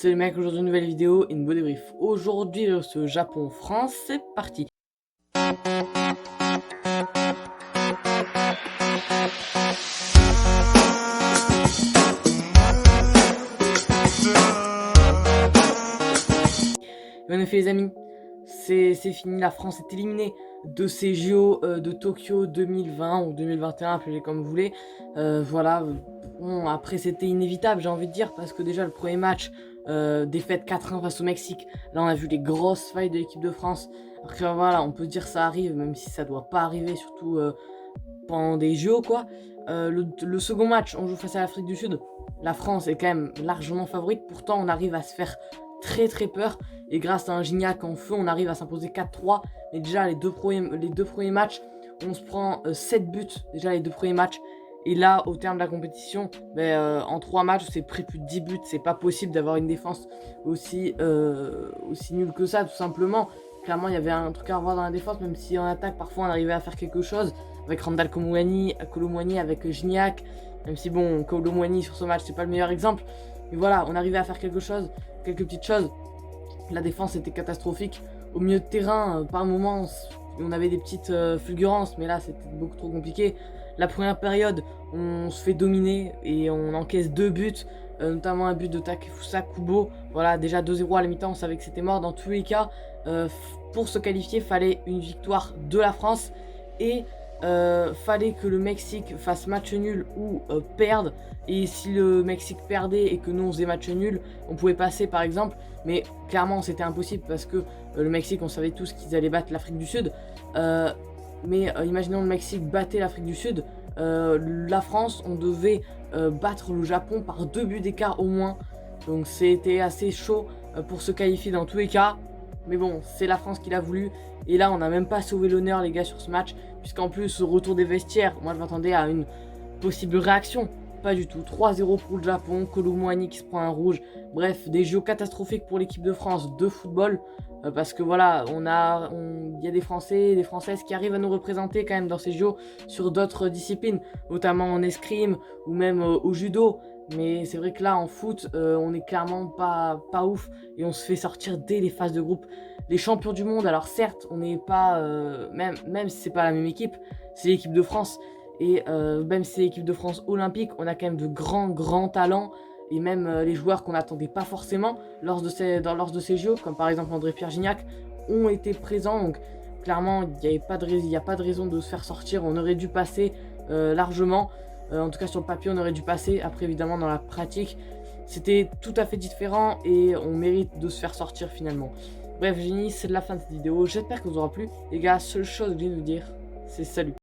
C'est le mec, aujourd'hui une nouvelle vidéo et une beau débrief. Aujourd'hui ce Japon-France, c'est parti. Et en effet les amis, c'est fini, la France est éliminée de ces JO de Tokyo 2020 ou 2021, appelez-les comme vous voulez. Voilà, bon, après c'était inévitable j'ai envie de dire, parce que déjà le premier match, défaite 4-1 face au Mexique, là on a vu les grosses failles de l'équipe de France. Après voilà, on peut dire ça arrive, même si ça doit pas arriver, surtout pendant des JO quoi. Le second match, on joue face à l'Afrique du Sud, la France est quand même largement favorite, pourtant on arrive à se faire très peur, et grâce à un Gignac en feu on arrive à s'imposer 4-3. Mais déjà les deux premiers matchs on se prend 7 buts déjà les deux premiers matchs, et là au terme de la compétition en 3 matchs c'est pris plus de 10 buts. C'est pas possible d'avoir une défense aussi nulle que ça, tout simplement. Clairement il y avait un truc à revoir dans la défense, même si en attaque parfois on arrivait à faire quelque chose avec Randal Kolo Muani, avec Gignac, même si bon, Kolo Muani sur ce match c'est pas le meilleur exemple, mais voilà, on arrivait à faire quelque chose, quelques petites choses. La défense était catastrophique. Au milieu de terrain, par moments, on avait des petites fulgurances, mais là c'était beaucoup trop compliqué. La première période, on se fait dominer et on encaisse 2 buts, notamment un but de Takefusa Kubo. Voilà, déjà 2-0 à la mi-temps, on savait que c'était mort. Dans tous les cas, pour se qualifier, fallait une victoire de la France, et fallait que le Mexique fasse match nul ou perde. Et si le Mexique perdait et que nous on faisait match nul, on pouvait passer par exemple. Mais clairement c'était impossible, parce que le Mexique, on savait tous qu'ils allaient battre l'Afrique du Sud. Imaginons le Mexique battait l'Afrique du Sud, la France, on devait battre le Japon par 2 buts d'écart au moins. Donc c'était assez chaud pour se qualifier dans tous les cas. Mais bon, c'est la France qui l'a voulu. Et là, on n'a même pas sauvé l'honneur, les gars, sur ce match. Puisqu'en plus, au retour des vestiaires, moi je m'attendais à une possible réaction. Pas du tout. 3-0 pour le Japon. Kolo Muani qui se prend un rouge. Bref, des JO catastrophiques pour l'équipe de France de football. Parce que voilà, il y a des Français et des Françaises qui arrivent à nous représenter quand même dans ces JO sur d'autres disciplines, notamment en escrime ou même au judo. Mais c'est vrai que là, en foot, on est clairement pas ouf, et on se fait sortir dès les phases de groupe. Les champions du monde, alors certes, on n'est pas, même si c'est pas la même équipe, c'est l'équipe de France. Et même si c'est l'équipe de France olympique, on a quand même de grands talents, et même les joueurs qu'on n'attendait pas forcément lors de ces JO, comme par exemple André-Pierre Gignac, ont été présents. Donc clairement, il n'y a pas de raison de se faire sortir. On aurait dû passer largement. En tout cas sur le papier on aurait dû passer. Après évidemment dans la pratique c'était tout à fait différent, et on mérite de se faire sortir finalement. Bref, c'est la fin de cette vidéo, j'espère que vous aura plu. Les gars, seule chose que je viens de vous dire, c'est salut.